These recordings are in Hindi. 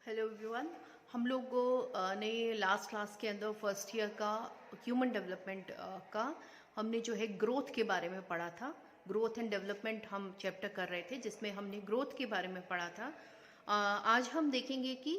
Hello everyone. हम लोग ने लास्ट क्लास के अंदर फर्स्ट ईयर का ह्यूमन डेवलपमेंट का हमने जो है ग्रोथ के बारे में पढ़ा था। ग्रोथ एंड डेवलपमेंट हम चैप्टर कर रहे थे जिसमें हमने ग्रोथ के बारे में पढ़ा था। आज हम देखेंगे कि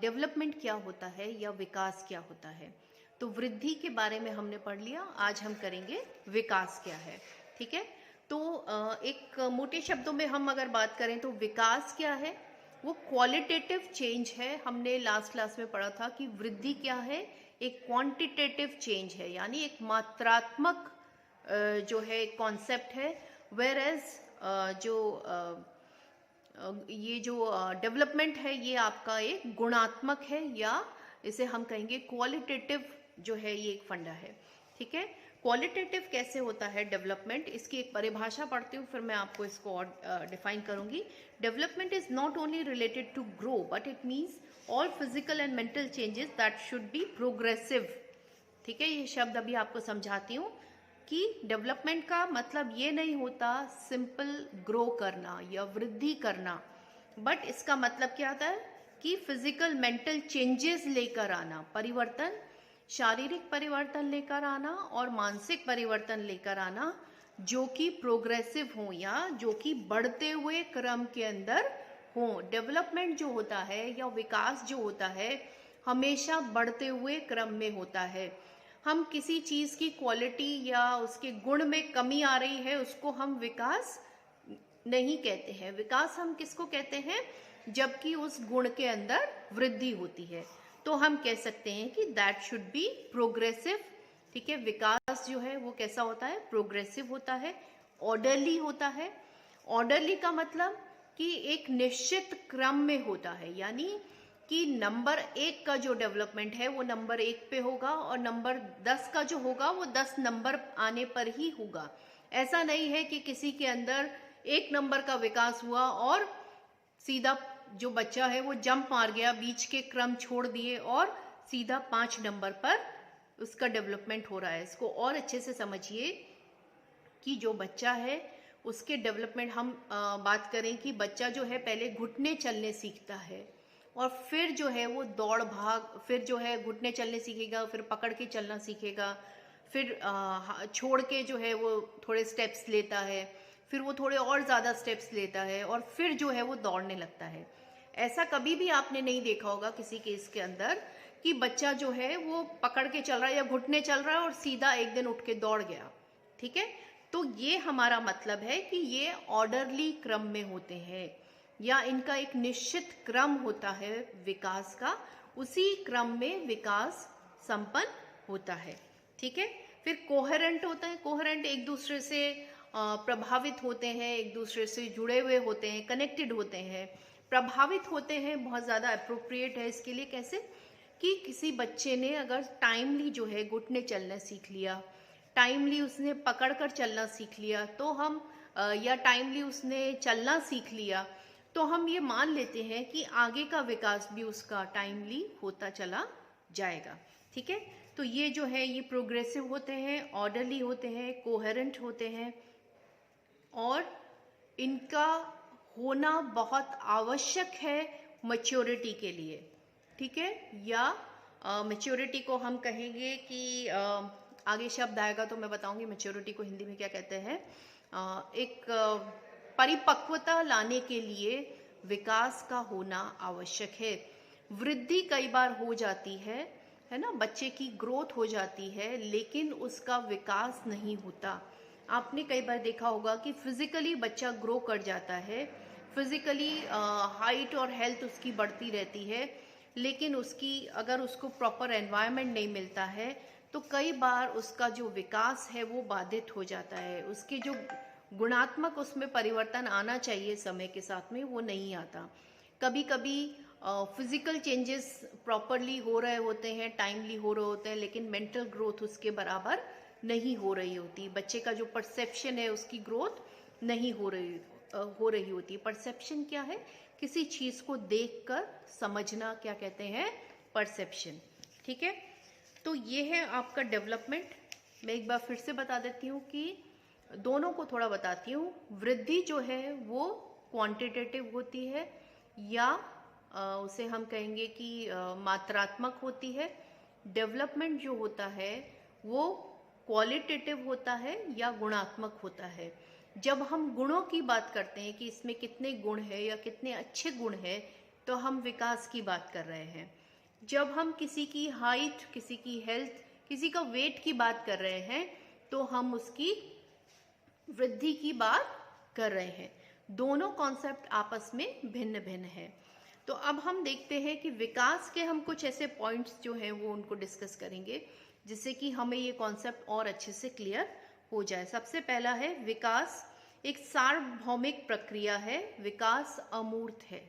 डेवलपमेंट क्या होता है या विकास क्या होता है। तो वृद्धि के बारे में हमने पढ़ लिया, आज हम करेंगे विकास क्या है। ठीक है, तो एक मोटे शब्दों में हम अगर बात करें तो विकास क्या है, वो क्वालिटेटिव चेंज है। हमने लास्ट क्लास में पढ़ा था कि वृद्धि क्या है, एक क्वांटिटेटिव चेंज है, यानी एक मात्रात्मक जो है कॉन्सेप्ट है। वेयर एज ये जो डेवलपमेंट है ये आपका एक गुणात्मक है, या इसे हम कहेंगे क्वालिटेटिव जो है, ये एक फंडा है। ठीक है, क्वालिटेटिव कैसे होता है डेवलपमेंट, इसकी एक परिभाषा पढ़ती हूँ, फिर मैं आपको इसको और डिफाइन करूंगी। Development is not only related to grow but it means all physical and mental changes that should be progressive. ठीक है, ये शब्द अभी आपको समझाती हूँ कि डेवलपमेंट का मतलब ये नहीं होता सिंपल ग्रो करना या वृद्धि करना, बट इसका मतलब क्या होता है कि फिजिकल मेंटल चेंजेस लेकर आना, परिवर्तन, शारीरिक परिवर्तन लेकर आना और मानसिक परिवर्तन लेकर आना जो कि प्रोग्रेसिव हो या जो कि बढ़ते हुए क्रम के अंदर हो। डेवलपमेंट जो होता है या विकास जो होता है हमेशा बढ़ते हुए क्रम में होता है। हम किसी चीज की क्वालिटी या उसके गुण में कमी आ रही है उसको हम विकास नहीं कहते हैं। विकास हम किसको कहते हैं, जबकि उस गुण के अंदर वृद्धि होती है, तो हम कह सकते हैं कि दैट शुड बी प्रोग्रेसिव। ठीक है, विकास जो है वो कैसा होता है, प्रोग्रेसिव होता है, ऑर्डरली होता है। ऑर्डरली का मतलब कि एक निश्चित क्रम में होता है, यानी कि नंबर 1 का जो डेवलपमेंट है वो नंबर 1 पे होगा और नंबर 10 का जो होगा वो 10 नंबर आने पर ही होगा। ऐसा नहीं है कि किसी के अंदर 1 नंबर का विकास हुआ और सीधा जो बच्चा है वो जंप मार गया, बीच के क्रम छोड़ दिए और सीधा 5 नंबर पर उसका डेवलपमेंट हो रहा है। इसको और अच्छे से समझिए कि जो बच्चा है उसके डेवलपमेंट हम बात करें कि बच्चा जो है पहले घुटने चलने सीखता है और फिर जो है वो दौड़ भाग, फिर जो है घुटने चलने सीखेगा, फिर पकड़ के चलना सीखेगा, फिर छोड़ के जो है वो थोड़े स्टेप्स लेता है, फिर वो थोड़े और ज़्यादा स्टेप्स लेता है और फिर जो है वो दौड़ने लगता है। ऐसा कभी भी आपने नहीं देखा होगा किसी केस के अंदर कि बच्चा जो है वो पकड़ के चल रहा है या घुटने चल रहा है और सीधा एक दिन उठ के दौड़ गया। ठीक है, तो ये हमारा मतलब है कि ये ऑर्डरली क्रम में होते हैं या इनका एक निश्चित क्रम होता है विकास का, उसी क्रम में विकास संपन्न होता है। ठीक है, फिर कोहेरेंट होता है। कोहेरेंट एक दूसरे से प्रभावित होते हैं, एक दूसरे से जुड़े हुए होते हैं, कनेक्टेड होते हैं। प्रभावित होते हैं बहुत ज़्यादा अप्रोप्रिएट है इसके लिए। कैसे कि किसी बच्चे ने अगर टाइमली जो है घुटने चलना सीख लिया, टाइमली उसने पकड़ कर चलना सीख लिया, तो हम या टाइमली उसने चलना सीख लिया, तो हम ये मान लेते हैं कि आगे का विकास भी उसका टाइमली होता चला जाएगा। ठीक है, तो ये जो है ये प्रोग्रेसिव होते हैं, ऑर्डरली होते हैं, कोहेरेंट होते हैं और इनका होना बहुत आवश्यक है मैच्योरिटी के लिए। ठीक है, या मैच्योरिटी को हम कहेंगे कि आगे शब्द आएगा तो मैं बताऊंगी मैच्योरिटी को हिंदी में क्या कहते हैं। एक परिपक्वता लाने के लिए विकास का होना आवश्यक है। वृद्धि कई बार हो जाती है ना, बच्चे की ग्रोथ हो जाती है लेकिन उसका विकास नहीं होता। आपने कई बार देखा होगा कि फिजिकली बच्चा ग्रो कर जाता है, फिजिकली हाइट और हेल्थ उसकी बढ़ती रहती है, लेकिन उसकी अगर उसको प्रॉपर एनवायरनमेंट नहीं मिलता है तो कई बार उसका जो विकास है वो बाधित हो जाता है। उसके जो गुणात्मक उसमें परिवर्तन आना चाहिए समय के साथ में वो नहीं आता। कभी कभी फिजिकल चेंजेस प्रॉपरली हो रहे होते हैं, टाइमली हो रहे होते हैं, लेकिन मेंटल ग्रोथ उसके बराबर नहीं हो रही होती। बच्चे का जो परसेप्शन है उसकी ग्रोथ नहीं हो रही होती। परसेप्शन क्या है, किसी चीज को देखकर समझना, क्या कहते हैं, परसेप्शन। ठीक है, तो ये है आपका डेवलपमेंट। मैं एक बार फिर से बता देती हूँ कि दोनों को थोड़ा बताती हूँ। वृद्धि जो है वो क्वांटिटेटिव होती है या उसे हम कहेंगे कि मात्रात्मक होती है। डेवलपमेंट जो होता है वो क्वालिटेटिव होता है या गुणात्मक होता है। जब हम गुणों की बात करते हैं कि इसमें कितने गुण है या कितने अच्छे गुण है, तो हम विकास की बात कर रहे हैं। जब हम किसी की हाइट, किसी की हेल्थ, किसी का वेट की बात कर रहे हैं, तो हम उसकी वृद्धि की बात कर रहे हैं। दोनों कॉन्सेप्ट आपस में भिन्न भिन्न है। तो अब हम देखते हैं कि विकास के हम कुछ ऐसे पॉइंट्स जो हैं वो उनको डिस्कस करेंगे, जिससे कि हमें ये कॉन्सेप्ट और अच्छे से क्लियर हो जाए। सबसे पहला है विकास एक सार्वभौमिक प्रक्रिया है, विकास अमूर्त है।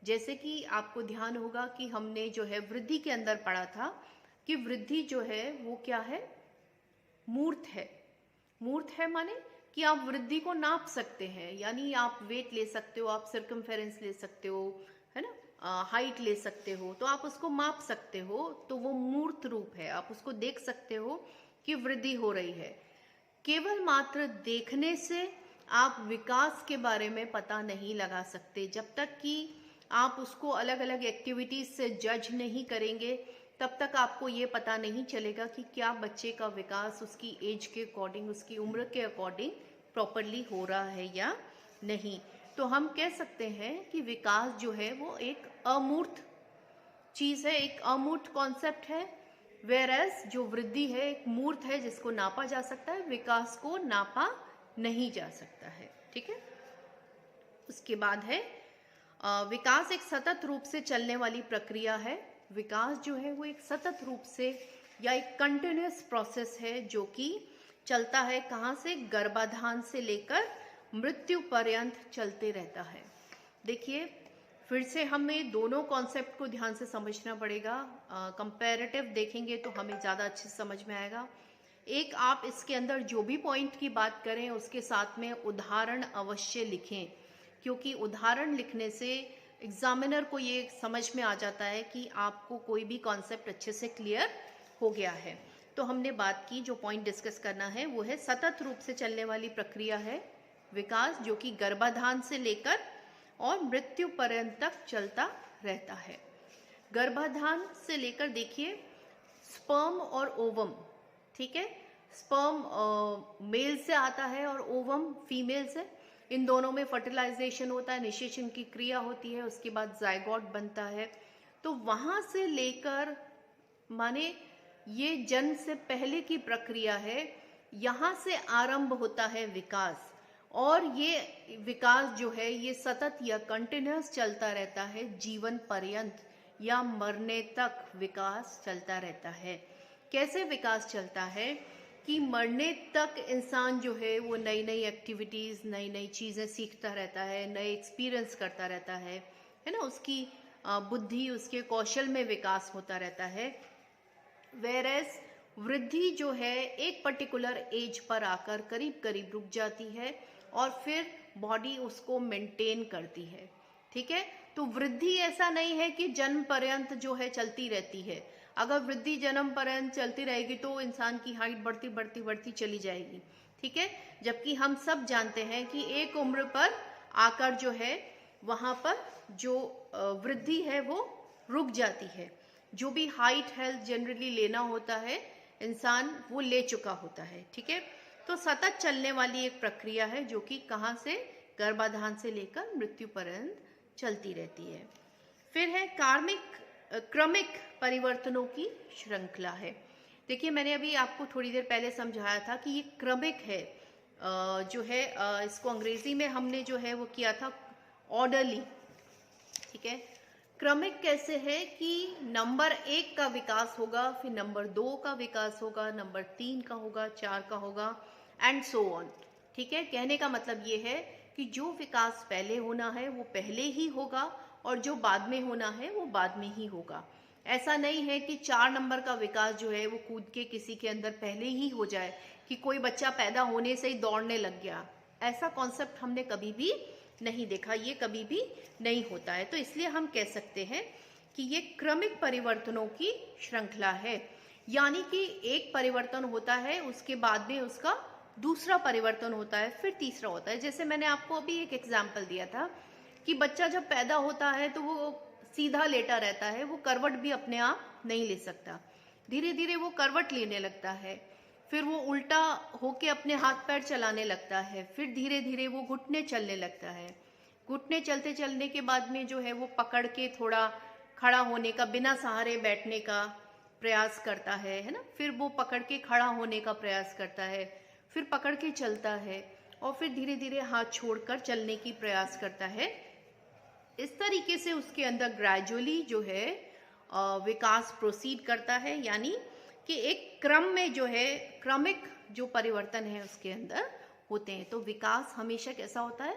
जैसे कि आपको ध्यान होगा कि हमने जो है वृद्धि के अंदर पढ़ा था कि वृद्धि जो है वो क्या है, मूर्त है। मूर्त है माने कि आप वृद्धि को नाप सकते हैं, यानी आप वेट ले सकते हो, आप सर्कमफेरेंस ले सकते हो, है ना, हाइट ले सकते हो, तो आप उसको माप सकते हो। तो वो मूर्त रूप है, आप उसको देख सकते हो कि वृद्धि हो रही है। केवल मात्र देखने से आप विकास के बारे में पता नहीं लगा सकते। जब तक कि आप उसको अलग अलग एक्टिविटीज से जज नहीं करेंगे, तब तक आपको ये पता नहीं चलेगा कि क्या बच्चे का विकास उसकी एज के अकॉर्डिंग, उसकी उम्र के अकॉर्डिंग प्रॉपरली हो रहा है या नहीं। तो हम कह सकते हैं कि विकास जो है वो एक अमूर्त चीज है, एक अमूर्त कॉन्सेप्ट है। वेयरएज जो वृद्धि है एक मूर्त है, जिसको नापा जा सकता है। विकास को नापा नहीं जा सकता है। ठीक है। उसके बाद है विकास एक सतत रूप से चलने वाली प्रक्रिया है। विकास जो है वो एक सतत रूप से या एक कंटिन्यूअस प्रोसेस है, जो कि चलता है कहाँ से, गर्भाधान से लेकर मृत्यु पर्यंत चलते रहता है। देखिए फिर से हमें दोनों कॉन्सेप्ट को ध्यान से समझना पड़ेगा। कंपैरेटिव देखेंगे तो हमें ज़्यादा अच्छे से समझ में आएगा। एक, आप इसके अंदर जो भी पॉइंट की बात करें उसके साथ में उदाहरण अवश्य लिखें, क्योंकि उदाहरण लिखने से एग्जामिनर को ये समझ में आ जाता है कि आपको कोई भी कॉन्सेप्ट अच्छे से क्लियर हो गया है। तो हमने बात की, जो पॉइंट डिस्कस करना है वो है सतत रूप से चलने वाली प्रक्रिया है विकास, जो कि गर्भाधान से लेकर और मृत्यु पर्यंत तक चलता रहता है। गर्भाधान से लेकर देखिए स्पर्म और ओवम, ठीक है, स्पर्म मेल से आता है और ओवम फीमेल से। इन दोनों में फर्टिलाइजेशन होता है, निषेचन की क्रिया होती है, उसके बाद जायगोट बनता है। तो वहां से लेकर माने ये जन्म से पहले की प्रक्रिया है, यहाँ से आरंभ होता है विकास। और ये विकास जो है ये सतत या कंटिन्यूअस चलता रहता है, जीवन पर्यंत या मरने तक विकास चलता रहता है। कैसे विकास चलता है कि मरने तक इंसान जो है वो नई नई एक्टिविटीज, नई नई चीजें सीखता रहता है, नए एक्सपीरियंस करता रहता है ना, उसकी बुद्धि, उसके कौशल में विकास होता रहता है। वेयरएज वृद्धि जो है एक पर्टिकुलर एज पर आकर करीब करीब रुक जाती है और फिर बॉडी उसको मेंटेन करती है। ठीक है। तो वृद्धि ऐसा नहीं है कि जन्म पर्यंत जो है चलती रहती है। अगर वृद्धि जन्म पर्यंत चलती रहेगी तो इंसान की हाइट बढ़ती बढ़ती बढ़ती चली जाएगी। ठीक है। जबकि हम सब जानते हैं कि एक उम्र पर आकर जो है वहां पर जो वृद्धि है वो रुक जाती है। जो भी हाइट हेल्थ जनरली लेना होता है इंसान वो ले चुका होता है। ठीक है। तो सतत चलने वाली एक प्रक्रिया है जो कि कहाँ से, गर्भाधान से लेकर मृत्यु पर्यंत चलती रहती है। फिर है क्रमिक परिवर्तनों की श्रृंखला है। देखिए मैंने अभी आपको थोड़ी देर पहले समझाया था कि ये क्रमिक है, जो है इसको अंग्रेजी में हमने जो है वो किया था ऑर्डरली। ठीक है। क्रमिक कैसे है कि नंबर 1 का विकास होगा, फिर नंबर 2 का विकास होगा, नंबर 3 का होगा, 4 का होगा एंड सो ऑन। ठीक है। कहने का मतलब ये है कि जो विकास पहले होना है वो पहले ही होगा और जो बाद में होना है वो बाद में ही होगा। ऐसा नहीं है कि 4 नंबर का विकास जो है वो कूद के किसी के अंदर पहले ही हो जाए, कि कोई बच्चा पैदा होने से ही दौड़ने लग गया। ऐसा कॉन्सेप्ट हमने कभी भी नहीं देखा, ये कभी भी नहीं होता है। तो इसलिए हम कह सकते हैं कि ये क्रमिक परिवर्तनों की श्रृंखला है, यानी कि एक परिवर्तन होता है उसके बाद में उसका दूसरा परिवर्तन होता है, फिर तीसरा होता है। जैसे मैंने आपको अभी एक एग्जाम्पल दिया था कि बच्चा जब पैदा होता है तो वो सीधा लेटा रहता है, वो करवट भी अपने आप नहीं ले सकता। धीरे धीरे वो करवट लेने लगता है, फिर वो उल्टा होके अपने हाथ पैर चलाने लगता है, फिर धीरे धीरे वो घुटने चलने लगता है। घुटने चलते चलने के बाद में जो है वो पकड़ के थोड़ा खड़ा होने का, बिना सहारे बैठने का प्रयास करता है ना। फिर वो पकड़ के खड़ा होने का प्रयास करता है, फिर पकड़ के चलता है, और फिर धीरे धीरे हाथ छोड़कर चलने की प्रयास करता है। इस तरीके से उसके अंदर ग्रेजुअली जो है विकास प्रोसीड करता है, यानी कि एक क्रम में जो है क्रमिक जो परिवर्तन है उसके अंदर होते हैं। तो विकास हमेशा कैसा होता है?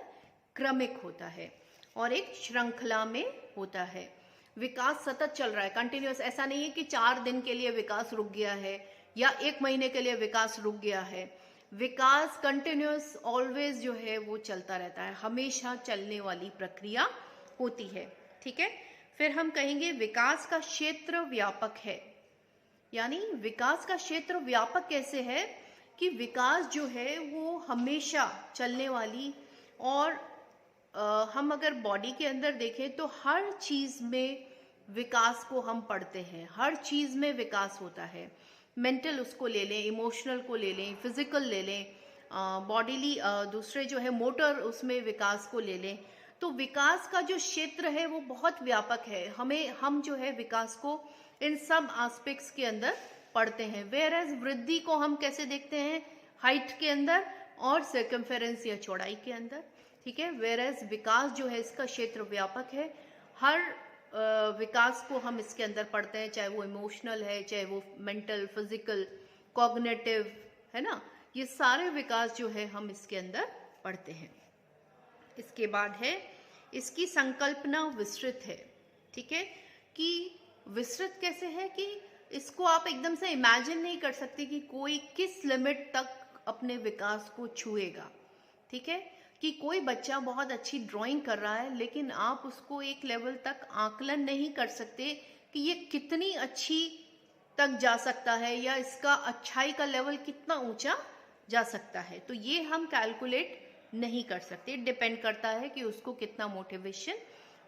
क्रमिक होता है और एक श्रृंखला में होता है। विकास सतत चल रहा है, कंटिन्यूअस। ऐसा नहीं है कि 4 दिन के लिए विकास रुक गया है या 1 महीने के लिए विकास रुक गया है। विकास कंटिन्यूअस ऑलवेज जो है वो चलता रहता है, हमेशा चलने वाली प्रक्रिया होती है। ठीक है, फिर हम कहेंगे विकास का क्षेत्र व्यापक है। यानी विकास का क्षेत्र व्यापक कैसे है कि विकास जो है वो हमेशा चलने वाली, और हम अगर बॉडी के अंदर देखें तो हर चीज में विकास को हम पढ़ते हैं, हर चीज में विकास होता है। मेंटल उसको ले लें, इमोशनल को ले लें, फिजिकल ले लें, बॉडीली दूसरे जो है मोटर उसमें विकास को ले लें। तो विकास का जो क्षेत्र है वो बहुत व्यापक है। हम जो है विकास को इन सब एस्पेक्ट्स के अंदर पढ़ते हैं। वेयर एज वृद्धि को हम कैसे देखते हैं? हाइट के अंदर और सर्कमफेरेंस या चौड़ाई के अंदर। ठीक है, वेयर एज विकास जो है इसका क्षेत्र व्यापक है। हर विकास को हम इसके अंदर पढ़ते हैं, चाहे वो इमोशनल है, चाहे वो मेंटल, फिजिकल, कॉग्निटिव, है ना। ये सारे विकास जो है हम इसके अंदर पढ़ते हैं। इसके बाद है इसकी संकल्पना विस्तृत है। ठीक है, कि विस्तृत कैसे है कि इसको आप एकदम से इमेजिन नहीं कर सकते कि कोई किस लिमिट तक अपने विकास को छुएगा। ठीक है, कि कोई बच्चा बहुत अच्छी ड्राइंग कर रहा है, लेकिन आप उसको एक लेवल तक आकलन नहीं कर सकते कि ये कितनी अच्छी तक जा सकता है या इसका अच्छाई का लेवल कितना ऊंचा जा सकता है। तो ये हम कैलकुलेट नहीं कर सकते, डिपेंड करता है कि उसको कितना मोटिवेशन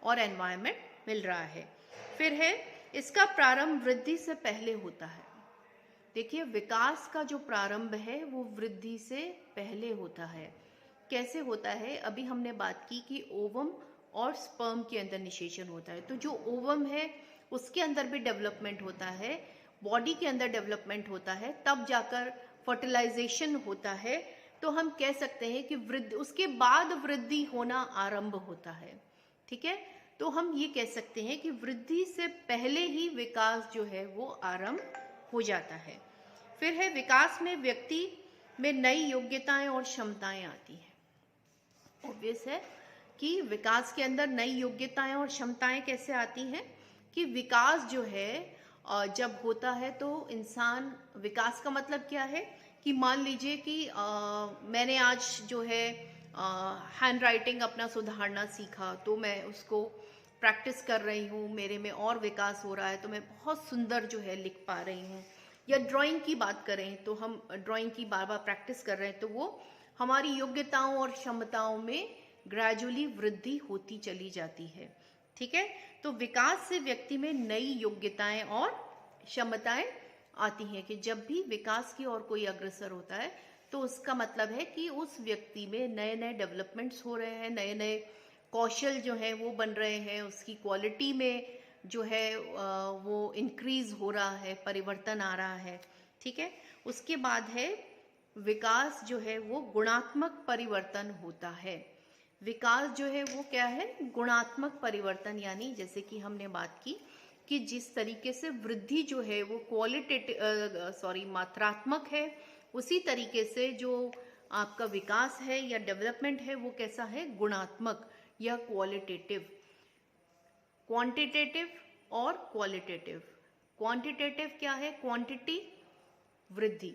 और एनवायरनमेंट मिल रहा है। फिर है इसका प्रारंभ वृद्धि से पहले होता है। देखिए, विकास का जो प्रारंभ है वो वृद्धि से पहले होता है। कैसे होता है? अभी हमने बात की कि ओवम और स्पर्म के अंदर निषेचन होता है। तो जो ओवम है उसके अंदर भी डेवलपमेंट होता है, बॉडी के अंदर डेवलपमेंट होता है, तब जाकर फर्टिलाइजेशन होता है। तो हम कह सकते हैं कि वृद्धि, उसके बाद वृद्धि होना आरंभ होता है। ठीक है, तो हम ये कह सकते हैं कि वृद्धि से पहले ही विकास जो है वो आरंभ हो जाता है। फिर है विकास में व्यक्ति में नई योग्यताएं और क्षमताएं आती हैं। ऑब्वियस है कि विकास के अंदर नई योग्यताएं और क्षमताएं कैसे आती हैं कि विकास जो है जब होता है तो इंसान, विकास का मतलब क्या है कि मान लीजिए कि मैंने आज जो है हैंड राइटिंग अपना सुधारना सीखा, तो मैं उसको प्रैक्टिस कर रही हूँ, मेरे में और विकास हो रहा है, तो मैं बहुत सुंदर जो है लिख पा रही हूँ। या ड्राइंग की बात करें तो हम ड्राइंग की बार बार प्रैक्टिस कर रहे हैं, तो वो हमारी योग्यताओं और क्षमताओं में ग्रेजुअली वृद्धि होती चली जाती है। ठीक है, तो विकास से व्यक्ति में नई योग्यताएं और क्षमताएं आती हैं कि जब भी विकास की ओर कोई अग्रसर होता है तो उसका मतलब है कि उस व्यक्ति में नए नए डेवलपमेंट्स हो रहे हैं, नए नए कौशल जो है वो बन रहे हैं, उसकी क्वालिटी में जो है वो इंक्रीज हो रहा है, परिवर्तन आ रहा है। ठीक है, उसके बाद है विकास जो है वो गुणात्मक परिवर्तन होता है। विकास जो है वो क्या है? गुणात्मक परिवर्तन, यानी जैसे कि हमने बात की कि जिस तरीके से वृद्धि जो है वो मात्रात्मक है, उसी तरीके से जो आपका विकास है या डेवलपमेंट है वो कैसा है? गुणात्मक या क्वालिटेटिव। क्वांटिटेटिव और क्वालिटेटिव। क्वांटिटेटिव क्या है? क्वांटिटी, वृद्धि,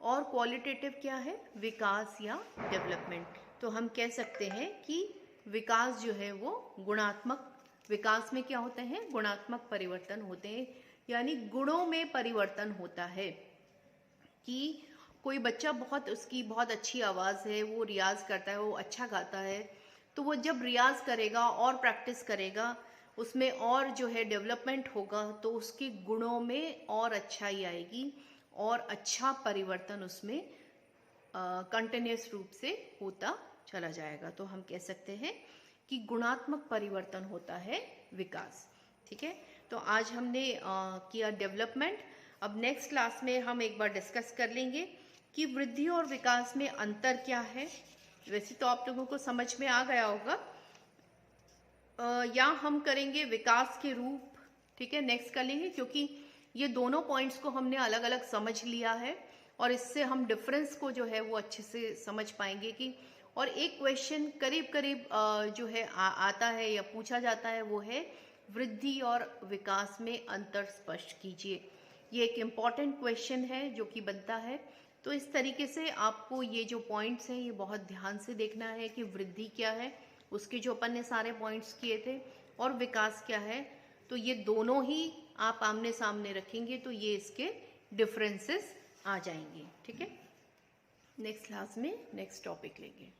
और क्वालिटेटिव क्या है? विकास या डेवलपमेंट। तो हम कह सकते हैं कि विकास जो है वो गुणात्मक, विकास में क्या होते हैं? गुणात्मक परिवर्तन होते हैं, यानी गुणों में परिवर्तन होता है। कि कोई बच्चा उसकी बहुत अच्छी आवाज़ है, वो रियाज करता है, वो अच्छा गाता है, तो वो जब रियाज करेगा और प्रैक्टिस करेगा, उसमें और जो है डेवलपमेंट होगा तो उसके गुणों में और अच्छाई आएगी और अच्छा परिवर्तन उसमें कंटिन्यूस रूप से होता चला जाएगा। तो हम कह सकते हैं कि गुणात्मक परिवर्तन होता है विकास। ठीक है, तो आज हमने किया डेवलपमेंट। अब नेक्स्ट क्लास में हम एक बार डिस्कस कर लेंगे कि वृद्धि और विकास में अंतर क्या है। वैसे तो आप लोगों को समझ में आ गया होगा, या हम करेंगे विकास के रूप। ठीक है, नेक्स्ट कर लेंगे, क्योंकि ये दोनों पॉइंट्स को हमने अलग अलग समझ लिया है और इससे हम डिफरेंस को जो है वो अच्छे से समझ पाएंगे कि, और एक क्वेश्चन करीब करीब जो है आता है या पूछा जाता है, वो है वृद्धि और विकास में अंतर स्पष्ट कीजिए। ये एक इम्पॉर्टेंट क्वेश्चन है जो कि बनता है। तो इस तरीके से आपको ये जो पॉइंट्स हैं ये बहुत ध्यान से देखना है कि वृद्धि क्या है, उसके जो अपन ने सारे पॉइंट्स किए थे, और विकास क्या है। तो ये दोनों ही आप आमने सामने रखेंगे तो ये इसके डिफरेंसेस आ जाएंगे। ठीक है, नेक्स्ट क्लास में नेक्स्ट टॉपिक लेंगे।